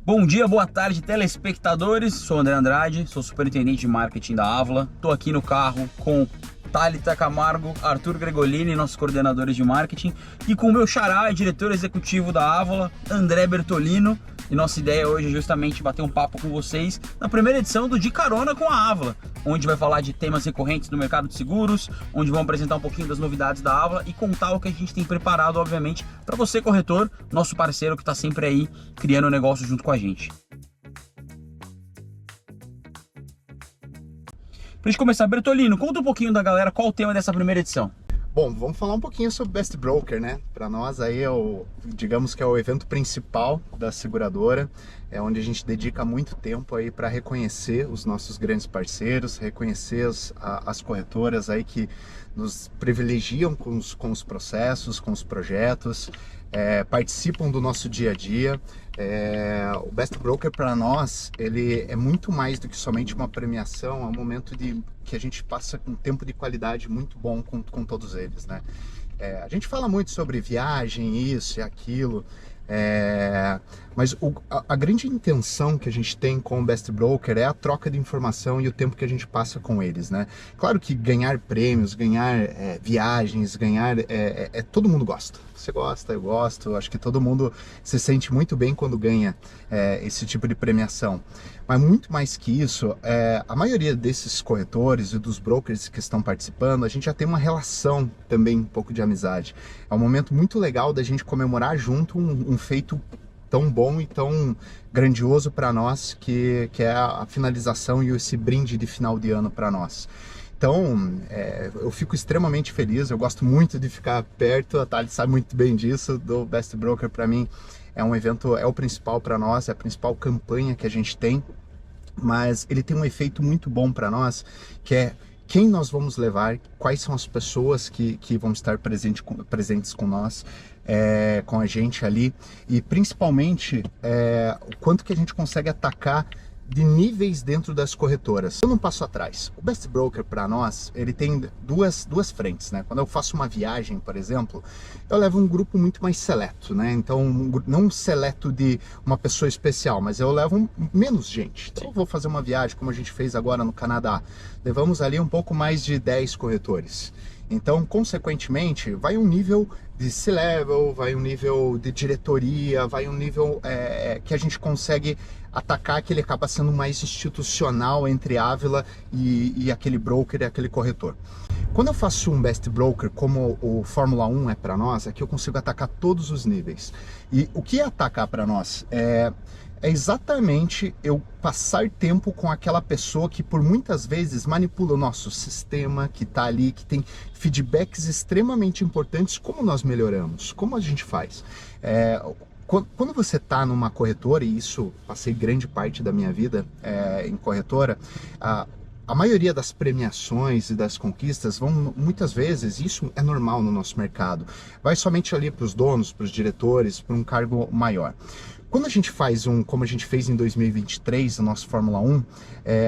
Bom dia, boa tarde, telespectadores. Sou André Andrade, sou superintendente de marketing da Avla. Estou aqui no carro com Thalita Camargo, Arthur Gregolini, nossos coordenadores de marketing, e com o meu xará, diretor executivo da Avla, André Bertolino. E nossa ideia hoje é justamente bater um papo com vocês na primeira edição do De Carona com a Avla, onde vai falar de temas recorrentes do mercado de seguros, onde vamos apresentar um pouquinho das novidades da Avla e contar o que a gente tem preparado, obviamente, para você, corretor, nosso parceiro que está sempre aí criando negócio junto com a gente. Pra gente começar, Bertolino, conta um pouquinho da galera qual o tema dessa primeira edição. Bom, vamos falar um pouquinho sobre Best Broker, né? Para nós aí digamos que é o evento principal da seguradora, é onde a gente dedica muito tempo aí para reconhecer os nossos grandes parceiros, reconhecer as corretoras aí que nos privilegiam com os processos, com os projetos, participam do nosso dia a dia. O Best Broker para nós, ele é muito mais do que somente uma premiação, é um momento que a gente passa um tempo de qualidade muito bom com todos eles, né? A gente fala muito sobre viagem, isso e aquilo, mas a grande intenção que a gente tem com o Best Broker é a troca de informação e o tempo que a gente passa com eles, né? Claro que ganhar prêmios, ganhar viagens, todo mundo gosta. Você gosta, eu gosto, acho que todo mundo se sente muito bem quando ganha esse tipo de premiação. Mas muito mais que isso, a maioria desses corretores e dos brokers que estão participando, a gente já tem uma relação também um pouco de amizade. É um momento muito legal da gente comemorar junto um feito tão bom e tão grandioso para nós, que é a finalização e esse brinde de final de ano para nós. Então, eu fico extremamente feliz, eu gosto muito de ficar perto, a Thalita sabe muito bem disso, do Best Broker para mim é um evento, é o principal para nós, é a principal campanha que a gente tem, mas ele tem um efeito muito bom para nós, que é quem nós vamos levar, quais são as pessoas que vão estar presentes com nós, com a gente ali, e principalmente o quanto que a gente consegue atacar de níveis dentro das corretoras. Eu não passo atrás. O Best Broker para nós, ele tem duas frentes, né? Quando eu faço uma viagem, por exemplo, eu levo um grupo muito mais seleto, né? Então, não seleto de uma pessoa especial, mas eu levo menos gente. Então, eu vou fazer uma viagem como a gente fez agora no Canadá. Levamos ali um pouco mais de 10 corretores. Então, consequentemente, vai um nível de C-Level, vai um nível de diretoria, vai um nível que a gente consegue atacar, que ele acaba sendo mais institucional entre Avla e aquele broker e aquele corretor. Quando eu faço um Best Broker, como o Fórmula 1 é para nós, aqui eu consigo atacar todos os níveis. E o que é atacar para nós? É exatamente eu passar tempo com aquela pessoa que por muitas vezes manipula o nosso sistema, que está ali, que tem feedbacks extremamente importantes, como nós melhoramos, como a gente faz. Quando você está numa corretora, e isso passei grande parte da minha vida em corretora, a maioria das premiações e das conquistas vão, muitas vezes, isso é normal no nosso mercado, vai somente ali para os donos, para os diretores, para um cargo maior. Quando a gente faz como a gente fez em 2023, no nosso Fórmula 1,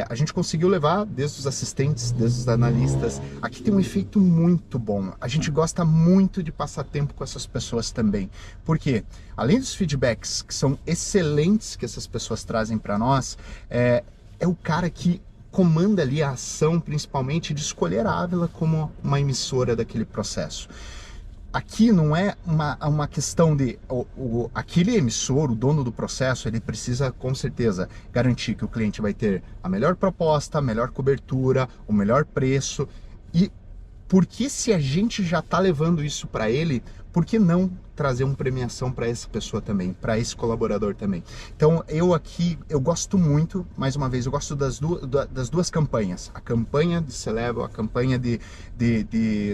a gente conseguiu levar desde os assistentes, desde os analistas. Aqui tem um efeito muito bom. A gente gosta muito de passar tempo com essas pessoas também. Por quê? Além dos feedbacks que são excelentes que essas pessoas trazem para nós, é o cara que comanda ali a ação, principalmente, de escolher a Avla como uma emissora daquele processo. Aqui não é uma questão de aquele emissor, o dono do processo, ele precisa com certeza garantir que o cliente vai ter a melhor proposta, a melhor cobertura, o melhor preço. E porque se a gente já está levando isso para ele, por que não trazer uma premiação para essa pessoa também, para esse colaborador também? Então eu gosto muito, mais uma vez, eu gosto das duas campanhas, a campanha de C-Level, a campanha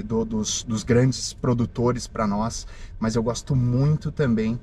dos grandes produtores para nós, mas eu gosto muito também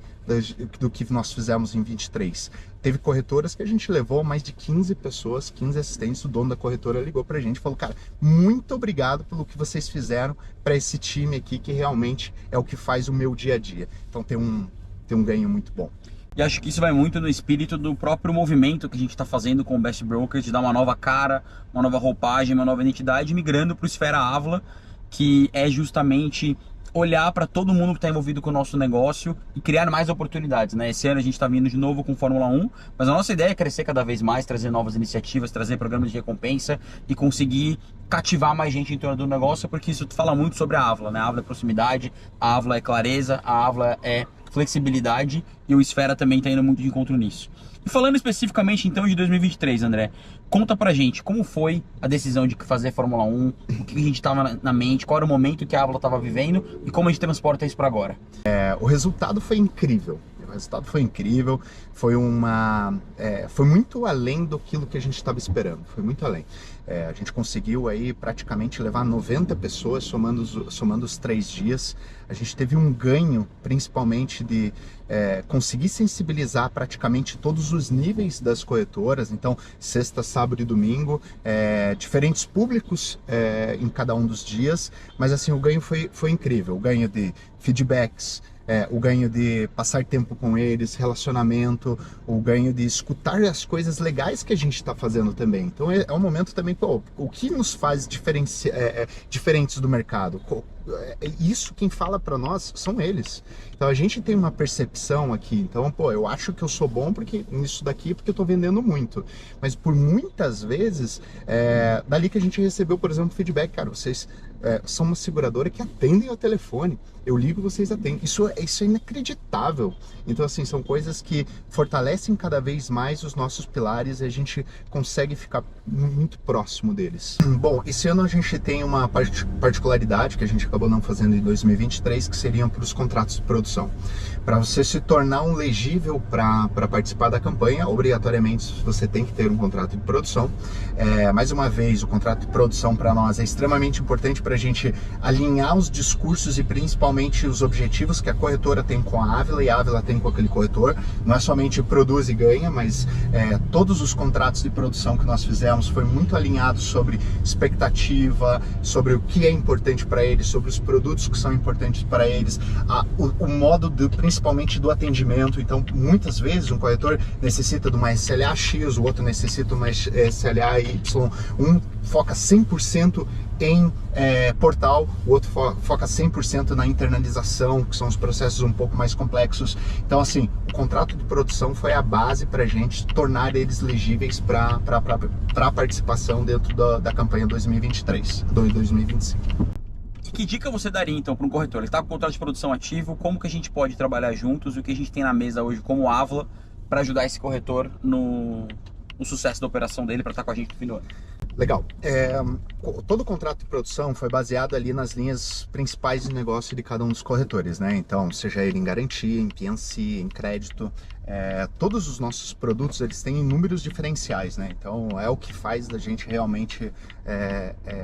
do que nós fizemos em 23. Teve corretoras que a gente levou mais de 15 pessoas, 15 assistentes, o dono da corretora ligou pra gente e falou, cara, muito obrigado pelo que vocês fizeram para esse time aqui, que realmente é o que faz o meu dia a dia. Então tem um ganho muito bom. E acho que isso vai muito no espírito do próprio movimento que a gente está fazendo com o Best Broker, de dar uma nova cara, uma nova roupagem, uma nova identidade, migrando para o Esfera Avla, que é justamente olhar para todo mundo que está envolvido com o nosso negócio e criar mais oportunidades, né? Esse ano a gente está vindo de novo com Fórmula 1, mas a nossa ideia é crescer cada vez mais, trazer novas iniciativas, trazer programas de recompensa e conseguir cativar mais gente em torno do negócio, porque isso fala muito sobre a Avla, né? A Avla é proximidade, a Avla é clareza, a Avla é flexibilidade e o Esfera também está indo muito de encontro nisso. E falando especificamente então de 2023, André, conta pra gente como foi a decisão de fazer Fórmula 1, o que a gente estava na mente, qual era o momento que a Avla estava vivendo e como a gente transporta isso para agora. O resultado foi incrível. O resultado foi incrível, foi muito além do que a gente estava esperando, foi muito além. A gente conseguiu aí praticamente levar 90 pessoas somando os 3 dias. A gente teve um ganho, principalmente de conseguir sensibilizar praticamente todos os níveis das corretoras. Então, sexta, sábado e domingo, diferentes públicos em cada um dos dias. Mas assim, o ganho foi incrível, o ganho de feedbacks, o ganho de passar tempo com eles, relacionamento, o ganho de escutar as coisas legais que a gente está fazendo também. Então é um momento também, pô, o que nos faz diferentes do mercado? Isso quem fala para nós são eles. Então a gente tem uma percepção aqui. Então, pô, eu acho que eu sou bom nisso daqui porque eu tô vendendo muito. Mas por muitas vezes, dali que a gente recebeu, por exemplo, feedback, cara, vocês são uma seguradora que atendem ao telefone. Eu ligo, vocês atendem. Isso é inacreditável. Então, assim, são coisas que fortalecem cada vez mais os nossos pilares e a gente consegue ficar muito próximo deles. Bom, esse ano a gente tem uma particularidade que a gente acabou não fazendo em 2023, que seriam para os contratos de produção. Para você se tornar um legível para participar da campanha, obrigatoriamente você tem que ter um contrato de produção. Mais uma vez, o contrato de produção para nós é extremamente importante para a gente alinhar os discursos e principalmente os objetivos que a corretora tem com a Avla e a Avla tem com aquele corretor. Não é somente produz e ganha, mas todos os contratos de produção que nós fizemos foi muito alinhado sobre expectativa, sobre o que é importante para eles, sobre os produtos que são importantes para eles, o modo principalmente do atendimento. Então, muitas vezes um corretor necessita de uma SLA X, o outro necessita de uma SLA Y, um foca 100% em portal, o outro foca 100% na internalização, que são os processos um pouco mais complexos. Então, assim, o contrato de produção foi a base para a gente tornar eles legíveis para a participação dentro da campanha 2023, 2025. E que dica você daria então para um corretor? Ele está com o contrato de produção ativo, como que a gente pode trabalhar juntos, o que a gente tem na mesa hoje como Avla para ajudar esse corretor no sucesso da operação dele para estar com a gente no fim do ano? Legal. Todo o contrato de produção foi baseado ali nas linhas principais de negócio de cada um dos corretores, né? Então, seja ele em garantia, em PNC, em crédito, todos os nossos produtos eles têm números diferenciais, né? Então, é o que faz da gente realmente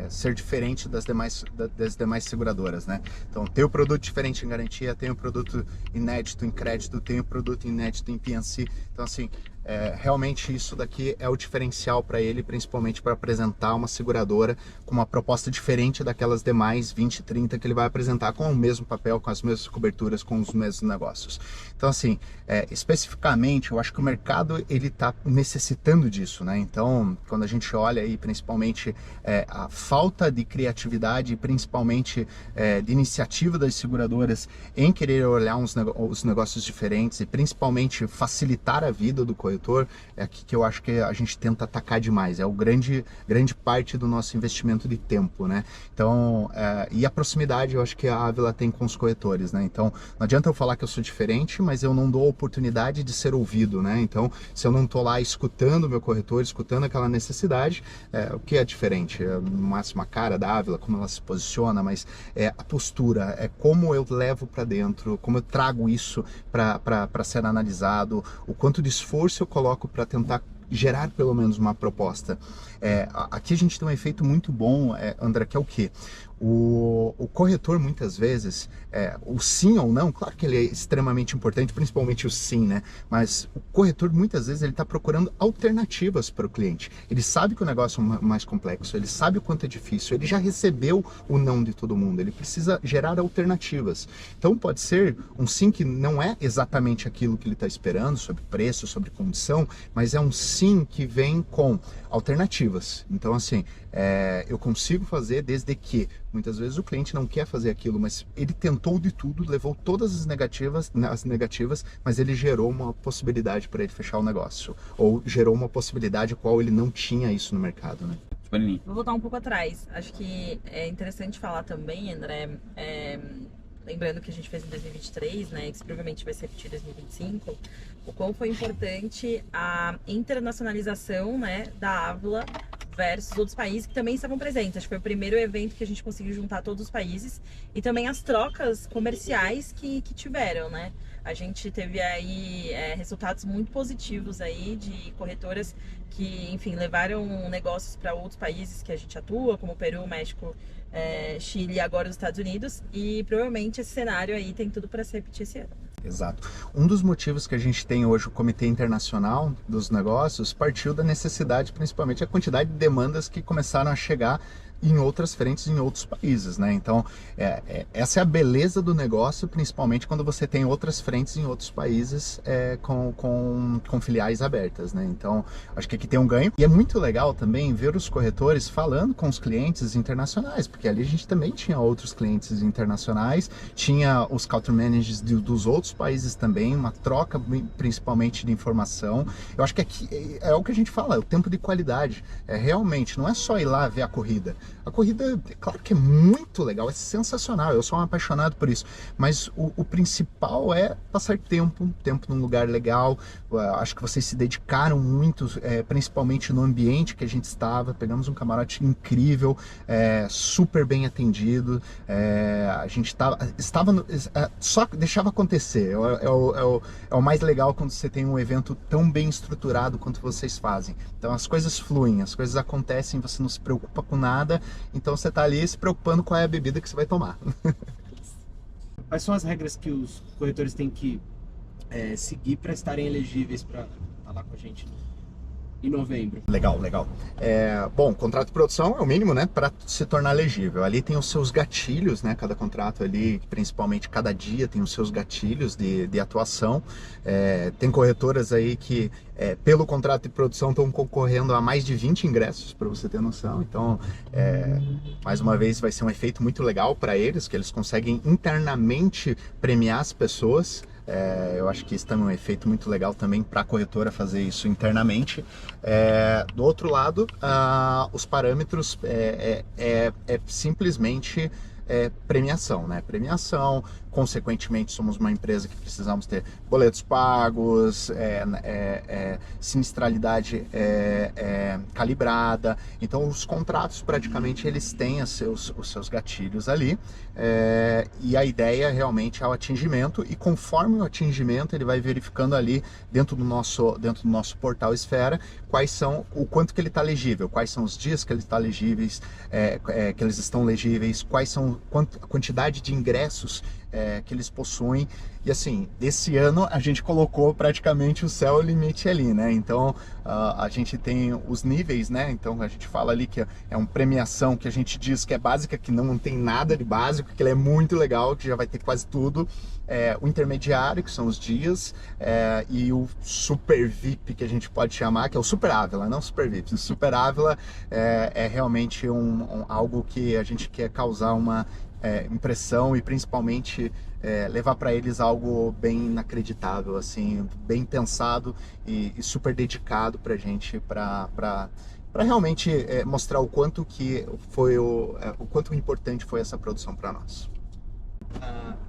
ser diferente das demais seguradoras, né? Então, tem o produto diferente em garantia, tem o produto inédito em crédito, tem o produto inédito em PNC. Então, assim, realmente isso daqui é o diferencial para ele, principalmente para apresentar uma seguradora com uma proposta diferente daquelas demais 20, 30 que ele vai apresentar com o mesmo papel, com as mesmas coberturas, com os mesmos negócios. Então, assim, especificamente, eu acho que o mercado ele está necessitando disso, né? Então, quando a gente olha aí, principalmente a falta de criatividade, principalmente de iniciativa das seguradoras em querer olhar os negócios diferentes e principalmente facilitar a vida do corretor, é aqui que eu acho que a gente tenta atacar demais. É o grande parte do nosso investimento de tempo, né? Então, e a proximidade eu acho que a Avla tem com os corretores, né? Então, não adianta eu falar que eu sou diferente, mas eu não dou a oportunidade de ser ouvido, né? Então, se eu não tô lá escutando o meu corretor, escutando aquela necessidade, o que é diferente? No máximo a cara da Avla, como ela se posiciona, mas a postura, como eu levo para dentro, como eu trago isso para ser analisado, o quanto de esforço eu coloco para tentar gerar pelo menos uma proposta. Aqui a gente tem um efeito muito bom, André, que é o quê? O corretor muitas vezes, o sim ou não, claro que ele é extremamente importante, principalmente o sim, né? Mas o corretor muitas vezes ele está procurando alternativas para o cliente. Ele sabe que o negócio é mais complexo, ele sabe o quanto é difícil, ele já recebeu o não de todo mundo, ele precisa gerar alternativas. Então pode ser um sim que não é exatamente aquilo que ele está esperando, sobre preço, sobre condição, mas é um sim que vem com alternativas. Então, assim, eu consigo fazer desde que Muitas vezes o cliente não quer fazer aquilo, mas ele tentou de tudo, levou todas as negativas, mas ele gerou uma possibilidade para ele fechar o negócio, ou gerou uma possibilidade a qual ele não tinha isso no mercado, né? Vou voltar um pouco atrás. Acho que é interessante falar também, André, lembrando que a gente fez em 2023, né, que provavelmente vai se repetir em 2025, o quão foi importante a internacionalização, né, da Ávila versus outros países que também estavam presentes. Acho que foi o primeiro evento que a gente conseguiu juntar todos os países e também as trocas comerciais que tiveram, né? A gente teve aí resultados muito positivos aí de corretoras que, enfim, levaram negócios para outros países que a gente atua, como Peru, México, Chile e agora os Estados Unidos. E provavelmente esse cenário aí tem tudo para se repetir esse ano. Exato. Um dos motivos que a gente tem hoje o Comitê Internacional dos Negócios partiu da necessidade, principalmente a quantidade de demandas que começaram a chegar em outras frentes, em outros países, né? Então, essa é a beleza do negócio, principalmente quando você tem outras frentes em outros países com filiais abertas, né? Então, acho que aqui tem um ganho. E é muito legal também ver os corretores falando com os clientes internacionais, porque ali a gente também tinha outros clientes internacionais, tinha os country managers dos outros países também, uma troca principalmente de informação. Eu acho que aqui é o que a gente fala, é o tempo de qualidade. Realmente, não é só ir lá ver a corrida. A corrida, claro que é muito legal, é sensacional, eu sou um apaixonado por isso, mas o principal é passar tempo num lugar legal. Acho que vocês se dedicaram muito, principalmente no ambiente que a gente estava, pegamos um camarote incrível, super bem atendido, a gente só deixava acontecer, é o mais legal quando você tem um evento tão bem estruturado quanto vocês fazem. Então as coisas fluem, as coisas acontecem, você não se preocupa com nada, então você está ali se preocupando qual é a bebida que você vai tomar. Quais são as regras que os corretores têm que seguir para estarem elegíveis para estar lá com a gente em novembro? Legal. Bom, contrato de produção é o mínimo, né, para se tornar elegível. Ali tem os seus gatilhos, né, cada contrato ali, principalmente cada dia tem os seus gatilhos de atuação. Tem corretoras aí que, pelo contrato de produção, estão concorrendo a mais de 20 ingressos, para você ter noção. Então, mais uma vez, vai ser um efeito muito legal para eles, que eles conseguem internamente premiar as pessoas. Eu acho que isso também é um efeito muito legal também para a corretora fazer isso internamente. Do outro lado, os parâmetros simplesmente premiação, né? Premiação, consequentemente somos uma empresa que precisamos ter boletos pagos, sinistralidade calibrada. Então os contratos praticamente eles têm os seus gatilhos ali, e a ideia realmente é o atingimento, e conforme o atingimento ele vai verificando ali dentro do nosso portal Esfera o quanto que ele está legível, quais são os dias que ele está legíveis, que eles estão legíveis, quais são a quantidade de ingressos que eles possuem. E assim, desse ano a gente colocou praticamente o céu limite ali, né? Então a gente tem os níveis, né? Então a gente fala ali que é uma premiação que a gente diz que é básica, que não tem nada de básico, que ele é muito legal, que já vai ter quase tudo. O intermediário, que são os dias, e o super VIP, que a gente pode chamar, que é o Super Ávila, não Super VIP. O Super Ávila é realmente algo que a gente quer causar uma impressão e principalmente levar para eles algo bem inacreditável, assim, bem pensado e super dedicado para a gente, para realmente mostrar o quanto que foi o quanto importante foi essa produção para nós.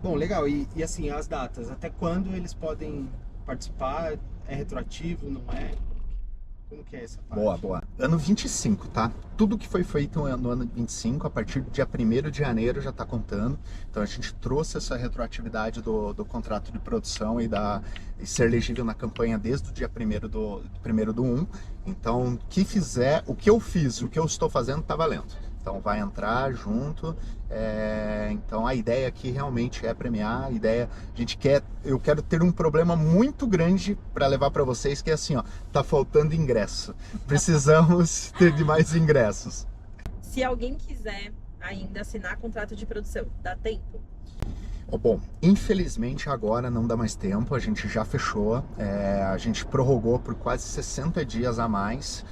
Bom, legal. E assim, as datas, até quando eles podem participar? É retroativo, não é? Como que é essa parte? Boa. Ano 25, tá? Tudo que foi feito no ano 25, a partir do dia 1º de janeiro já está contando. Então a gente trouxe essa retroatividade do contrato de produção e ser legível na campanha desde o dia 1º do 1. Então, o que eu fiz, o que eu estou fazendo está valendo. Então vai entrar junto. Então a ideia aqui realmente é premiar. Eu quero ter um problema muito grande para levar para vocês, que é assim, ó, tá faltando ingresso. Precisamos ter de mais ingressos. Se alguém quiser ainda assinar contrato de produção, dá tempo? Bom, infelizmente agora não dá mais tempo, a gente já fechou, a gente prorrogou por quase 60 dias a mais,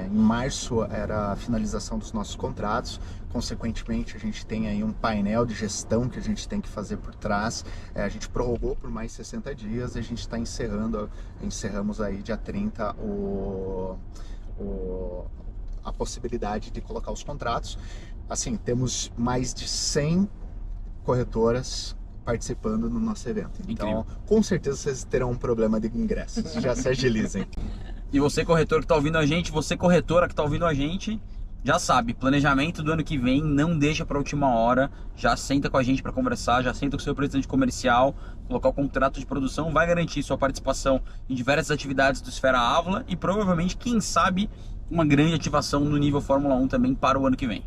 em março era a finalização dos nossos contratos, consequentemente a gente tem aí um painel de gestão que a gente tem que fazer por trás, a gente prorrogou por mais 60 dias e a gente está encerramos aí dia 30 a possibilidade de colocar os contratos. Assim, temos mais de 100 corretoras participando no nosso evento. Então, Incrível. Com certeza vocês terão um problema de ingressos. Já se agilizem. E você, corretor que está ouvindo a gente, você, corretora que está ouvindo a gente, já sabe, planejamento do ano que vem, não deixa para a última hora, já senta com a gente para conversar, já senta com o seu representante comercial, colocar o contrato de produção, vai garantir sua participação em diversas atividades do Esfera Ávila e provavelmente, quem sabe, uma grande ativação no nível Fórmula 1 também para o ano que vem.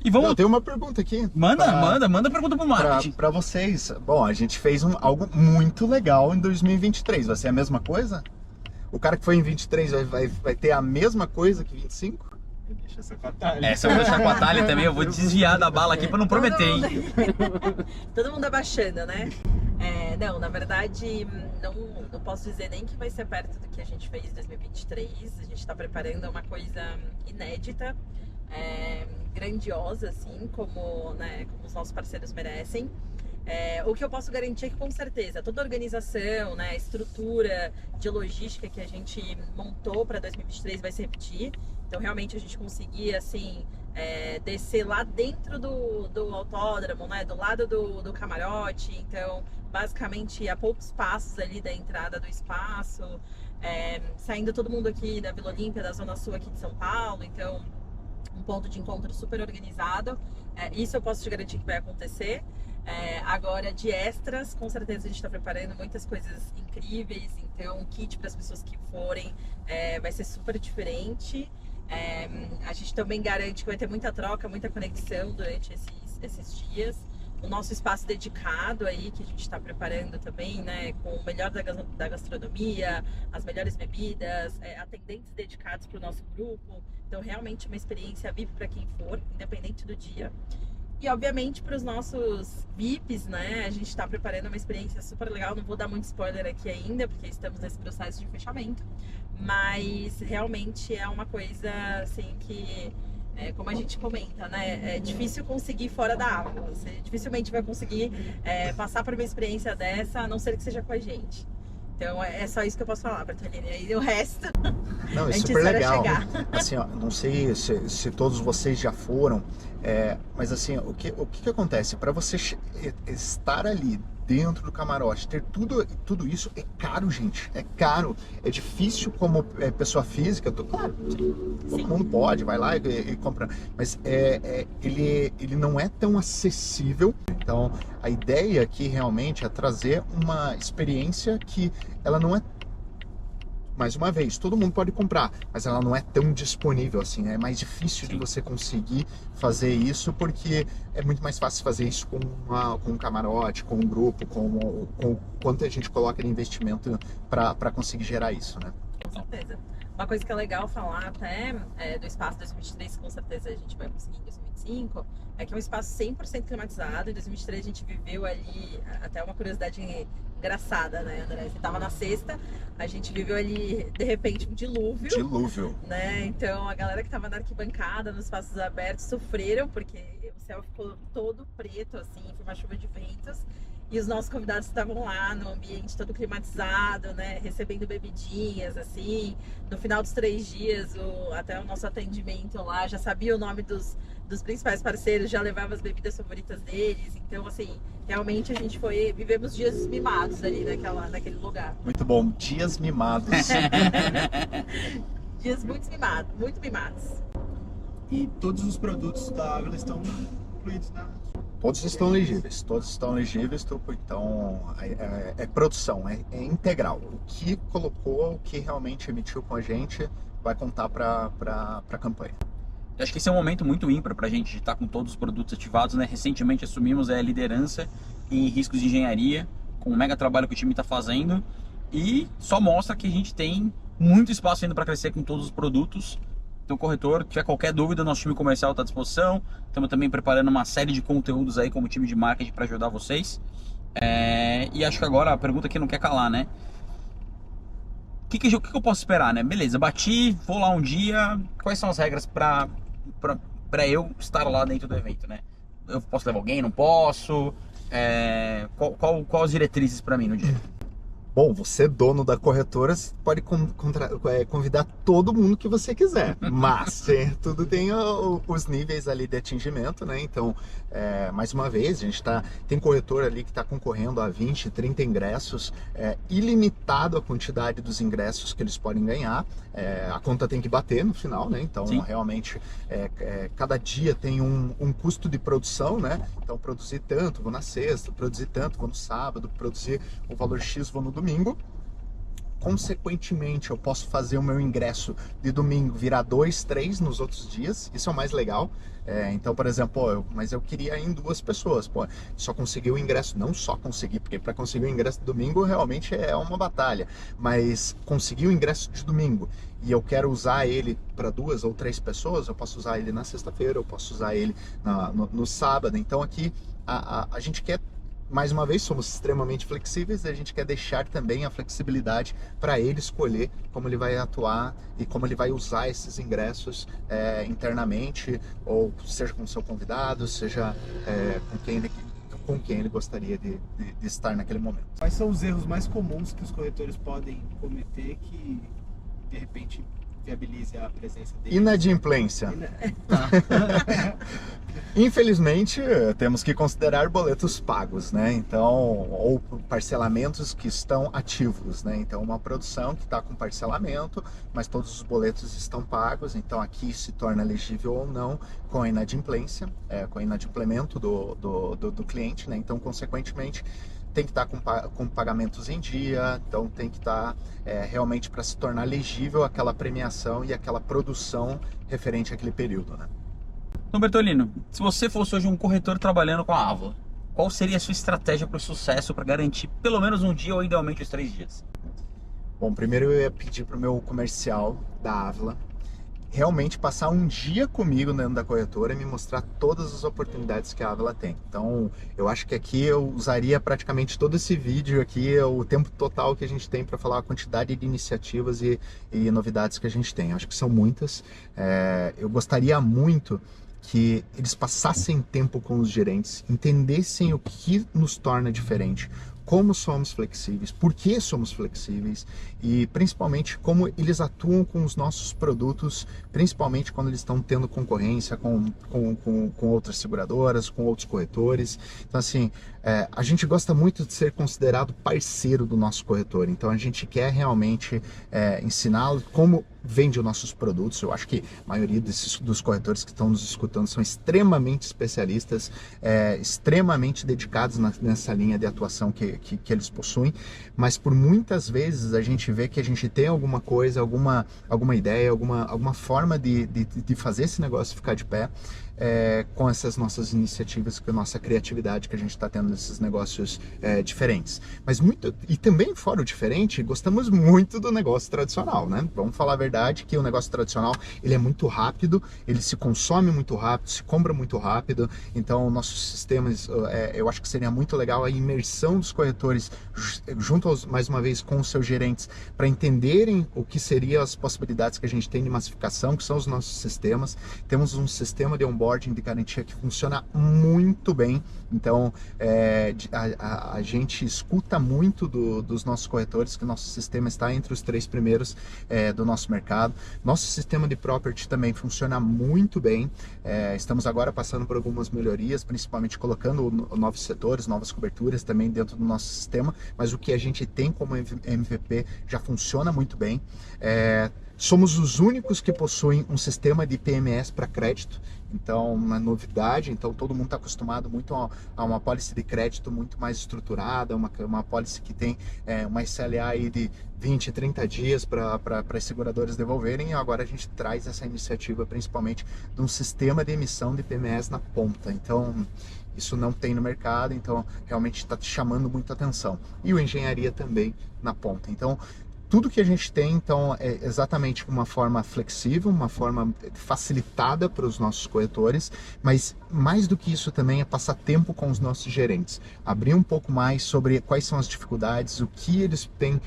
E vamos... Eu tenho uma pergunta aqui. Manda pergunta pro marketing. Para vocês. Bom, a gente fez algo muito legal em 2023. Vai ser a mesma coisa? O cara que foi em 23 vai ter a mesma coisa que 25? Deixa essa com a Thalia. Essa eu vou deixar com a Thalia também, eu vou desviar da bala aqui para não prometer, hein? Todo mundo abaixando, né? Não, na verdade, não posso dizer nem que vai ser perto do que a gente fez em 2023. A gente está preparando uma coisa inédita, grandiosa, assim, como os nossos parceiros merecem. O que eu posso garantir é que, com certeza, toda a organização, né, a estrutura de logística que a gente montou para 2023 vai se repetir. Então, realmente, a gente conseguir, assim, descer lá dentro do autódromo, né, do lado do camarote. Então, basicamente, a poucos passos ali da entrada do espaço, saindo todo mundo aqui da Vila Olímpia, da Zona Sul aqui de São Paulo. Então, um ponto de encontro super organizado. Isso eu posso te garantir que vai acontecer. Agora, de extras, com certeza a gente está preparando muitas coisas incríveis. Então, o kit para as pessoas que forem vai ser super diferente. A gente também garante que vai ter muita troca, muita conexão durante esses dias. O nosso espaço dedicado aí, que a gente está preparando também, né, com o melhor da gastronomia, as melhores bebidas, atendentes dedicados para o nosso grupo. Então, realmente uma experiência VIP para quem for, independente do dia. E, obviamente, para os nossos VIPs, né, a gente está preparando uma experiência super legal. Não vou dar muito spoiler aqui ainda, porque estamos nesse processo de fechamento. Mas, realmente, é uma coisa, assim, que... como a gente comenta, né? É difícil conseguir fora da água. Você dificilmente vai conseguir passar por uma experiência dessa, a não ser que seja com a gente. Então é só isso que eu posso falar, Bertolini. E o resto, não, a é gente super espera legal. chegar. Assim, ó, não sei se todos vocês já foram, mas assim, o que acontece? Para você estar ali dentro do camarote, ter tudo isso é caro, gente. É caro. É difícil como pessoa física. Claro, todo mundo pode, vai lá e compra. Mas ele não é tão acessível. Então, a ideia aqui realmente é trazer uma experiência que ela não é... Mais uma vez, todo mundo pode comprar, mas ela não é tão disponível assim, né? É mais difícil de você conseguir fazer isso, porque é muito mais fácil fazer isso com um camarote, com um grupo, com quanto a gente coloca de investimento para conseguir gerar isso, né? Com certeza. Uma coisa que é legal falar até do espaço 2023, que com certeza a gente vai conseguir em 2025, é que é um espaço 100% climatizado. Em 2023 a gente viveu ali, até uma curiosidade engraçada, né, André? Você tava na sexta, a gente viveu ali, de repente, um dilúvio. Dilúvio. Né? Então, a galera que tava na arquibancada, nos espaços abertos, sofreram, porque o céu ficou todo preto, assim, foi uma chuva de ventos. E os nossos convidados estavam lá no ambiente todo climatizado, né? Recebendo bebidinhas, assim. No final dos 3 dias, até o nosso atendimento lá já sabia o nome dos principais parceiros, já levava as bebidas favoritas deles. Então, assim, realmente a gente vivemos dias mimados ali naquele lugar. Muito bom, dias mimados. Dias muito mimados. E todos os produtos da Ávila estão incluídos na... Todos estão legíveis, então é produção, é integral. O que colocou, o que realmente emitiu com a gente, vai contar para a campanha. Eu acho que esse é um momento muito ímpar para a gente estar com todos os produtos ativados, né? Recentemente assumimos a liderança em riscos de engenharia, com o mega trabalho que o time está fazendo, e só mostra que a gente tem muito espaço ainda para crescer com todos os produtos, Então, corretor, se tiver qualquer dúvida, nosso time comercial está à disposição. Estamos também preparando uma série de conteúdos aí como time de marketing para ajudar vocês. E acho que agora a pergunta que não quer calar, né? O que eu posso esperar, né? Beleza, bati, vou lá um dia. Quais são as regras para eu estar lá dentro do evento, né? Eu posso levar alguém, não posso? Qual as diretrizes para mim no dia? Bom, você, dono da corretora, pode convidar todo mundo que você quiser, mas tudo tem os níveis ali de atingimento, né? Então, mais uma vez, a gente tem corretor ali que está concorrendo a 20, 30 ingressos, ilimitado a quantidade dos ingressos que eles podem ganhar, a conta tem que bater no final, né? Então, sim, realmente, cada dia tem um custo de produção, né? Então, produzir tanto, vou na sexta, produzir tanto, vou no sábado, produzir o valor X, vou no domingo. Consequentemente, eu posso fazer o meu ingresso de domingo virar 2, 3 nos outros dias. Isso é o mais legal. Então, por exemplo, mas eu queria ir em 2 pessoas. Só consegui o ingresso, não só consegui, porque para conseguir o ingresso de domingo realmente é uma batalha. Mas consegui o ingresso de domingo e eu quero usar ele para 2 ou 3 pessoas, eu posso usar ele na sexta-feira, eu posso usar ele no sábado. Então aqui a gente quer, mais uma vez, somos extremamente flexíveis e a gente quer deixar também a flexibilidade para ele escolher como ele vai atuar e como ele vai usar esses ingressos internamente, ou seja com o seu convidado, seja com quem ele gostaria de estar naquele momento. Quais são os erros mais comuns que os corretores podem cometer que, de repente, viabilize a presença deles? Inadimplência. Infelizmente, temos que considerar boletos pagos, né? Então, ou parcelamentos que estão ativos, né? Então, uma produção que está com parcelamento, mas todos os boletos estão pagos, então aqui se torna elegível ou não com a inadimplência, com o inadimplemento do cliente, né? Então, consequentemente, tem que estar com pagamentos em dia, então tem que estar realmente para se tornar legível aquela premiação e aquela produção referente àquele período, né? Então, Bertolino, se você fosse hoje um corretor trabalhando com a Avla, qual seria a sua estratégia para o sucesso, para garantir pelo menos um dia ou idealmente os 3 dias? Bom, primeiro eu ia pedir para o meu comercial da Avla realmente passar um dia comigo dentro da corretora e me mostrar todas as oportunidades que a Avla tem. Então, eu acho que aqui eu usaria praticamente todo esse vídeo aqui, o tempo total que a gente tem para falar a quantidade de iniciativas e novidades que a gente tem. Eu acho que são muitas. Eu gostaria muito que eles passassem tempo com os gerentes, entendessem o que nos torna diferente, como somos flexíveis, por que somos flexíveis e principalmente como eles atuam com os nossos produtos, principalmente quando eles estão tendo concorrência com outras seguradoras, com outros corretores. Então assim, a gente gosta muito de ser considerado parceiro do nosso corretor, então a gente quer realmente ensiná-lo como vende os nossos produtos. Eu acho que a maioria dos corretores que estão nos escutando são extremamente especialistas, extremamente dedicados nessa linha de atuação que eles possuem, mas por muitas vezes a gente vê que a gente tem alguma coisa, alguma ideia, alguma forma de fazer esse negócio ficar de pé, com essas nossas iniciativas, com a nossa criatividade que a gente está tendo nesses negócios diferentes. Mas e também fora o diferente, gostamos muito do negócio tradicional, né? Vamos falar a verdade que o negócio tradicional, ele é muito rápido, ele se consome muito rápido, se compra muito rápido, então nossos sistemas, eu acho que seria muito legal a imersão dos corretores junto mais uma vez com os seus gerentes, para entenderem o que seriam as possibilidades que a gente tem de massificação, que são os nossos sistemas. Temos um sistema de onboarding de garantia que funciona muito bem, então a gente escuta muito dos nossos corretores que o nosso sistema está entre os 3 primeiros do nosso mercado. Nosso sistema de property também funciona muito bem, estamos agora passando por algumas melhorias, principalmente colocando novos setores, novas coberturas também dentro do nosso sistema, mas o que a gente tem como MVP já funciona muito bem. Somos os únicos que possuem um sistema de PMS para crédito, então uma novidade, então todo mundo está acostumado muito a uma pólice de crédito muito mais estruturada, uma pólice que tem uma SLA aí de 20, 30 dias para as seguradoras devolverem, e agora a gente traz essa iniciativa principalmente de um sistema de emissão de PMS na ponta, então isso não tem no mercado, então realmente está chamando muita atenção. E o engenharia também na ponta, então Tudo que a gente tem, então, é exatamente uma forma flexível, uma forma facilitada para os nossos corretores, mas mais do que isso também é passar tempo com os nossos gerentes, abrir um pouco mais sobre quais são as dificuldades, o que eles têm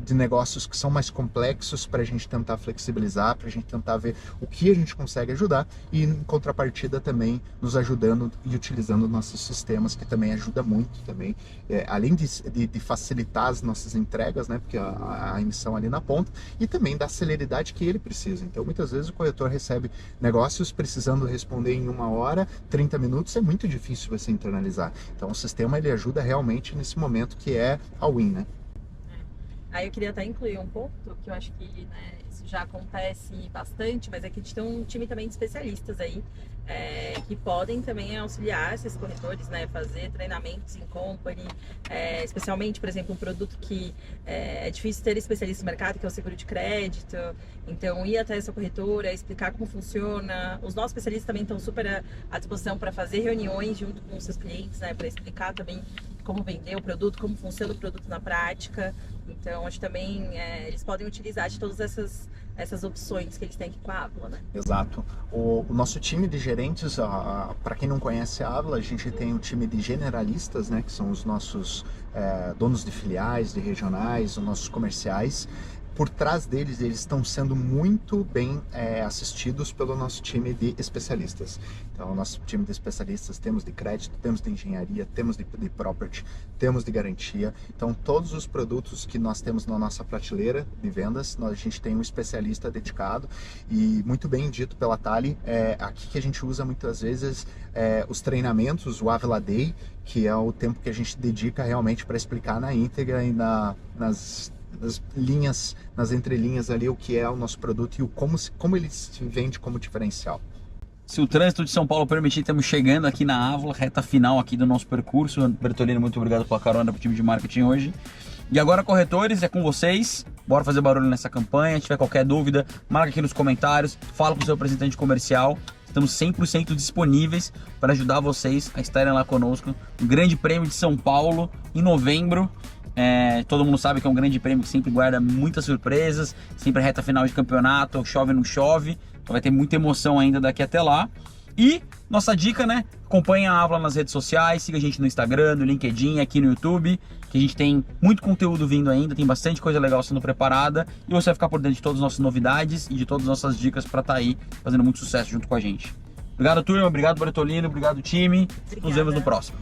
de negócios que são mais complexos para a gente tentar flexibilizar, para a gente tentar ver o que a gente consegue ajudar e, em contrapartida, também nos ajudando e utilizando nossos sistemas, que também ajuda muito também, além de facilitar as nossas entregas, né, porque a emissão ali na ponta, e também da celeridade que ele precisa. Então, muitas vezes o corretor recebe negócios precisando responder em 1 hora, 30 minutos, é muito difícil você internalizar. Então, o sistema ele ajuda realmente nesse momento que é a win, né? Aí eu queria até incluir um ponto que eu acho que, né, isso já acontece bastante, mas é que a gente tem um time também de especialistas aí, que podem também auxiliar esses corretores, né, fazer treinamentos em company, especialmente, por exemplo, um produto que é difícil ter especialista no mercado, que é o seguro de crédito. Então, ir até essa corretora, explicar como funciona. Os nossos especialistas também estão super à disposição para fazer reuniões junto com os seus clientes, né, para explicar também como vender o produto, como funciona o produto na prática. Então, acho que também eles podem utilizar de todas essas opções que eles têm aqui com a Avla, né? Exato. O nosso time de gerentes, para quem não conhece a Avla, a gente tem um time de generalistas, né, que são os nossos donos de filiais, de regionais, os nossos comerciais. Por trás deles, eles estão sendo muito bem assistidos pelo nosso time de especialistas. Então, o nosso time de especialistas temos de crédito, temos de engenharia, temos de property, temos de garantia. Então, todos os produtos que nós temos na nossa prateleira de vendas, a gente tem um especialista dedicado e muito bem dito pela Thali, aqui que a gente usa muitas vezes os treinamentos, o Avla Day, que é o tempo que a gente dedica realmente para explicar na íntegra e nas linhas, nas entrelinhas ali, o que é o nosso produto e como ele se vende como diferencial. Se o trânsito de São Paulo permitir, estamos chegando aqui na Avla, reta final aqui do nosso percurso. Bertolino, muito obrigado pela carona pro time de marketing hoje. E agora, corretores, é com vocês. Bora fazer barulho nessa campanha. Se tiver qualquer dúvida, marca aqui nos comentários, fala com o seu representante comercial. Estamos 100% disponíveis para ajudar vocês a estarem lá conosco no Grande Prêmio de São Paulo, em novembro. Todo mundo sabe que é um grande prêmio que sempre guarda muitas surpresas, sempre reta final de campeonato, chove ou não chove, então vai ter muita emoção ainda daqui até lá. E nossa dica, né? Acompanhe a Avla nas redes sociais, siga a gente no Instagram, no LinkedIn, aqui no YouTube, que a gente tem muito conteúdo vindo ainda, tem bastante coisa legal sendo preparada e você vai ficar por dentro de todas as nossas novidades e de todas as nossas dicas para estar aí fazendo muito sucesso junto com a gente. Obrigado, turma, obrigado, Bertolino, obrigado, time. Obrigada. Nos vemos no próximo.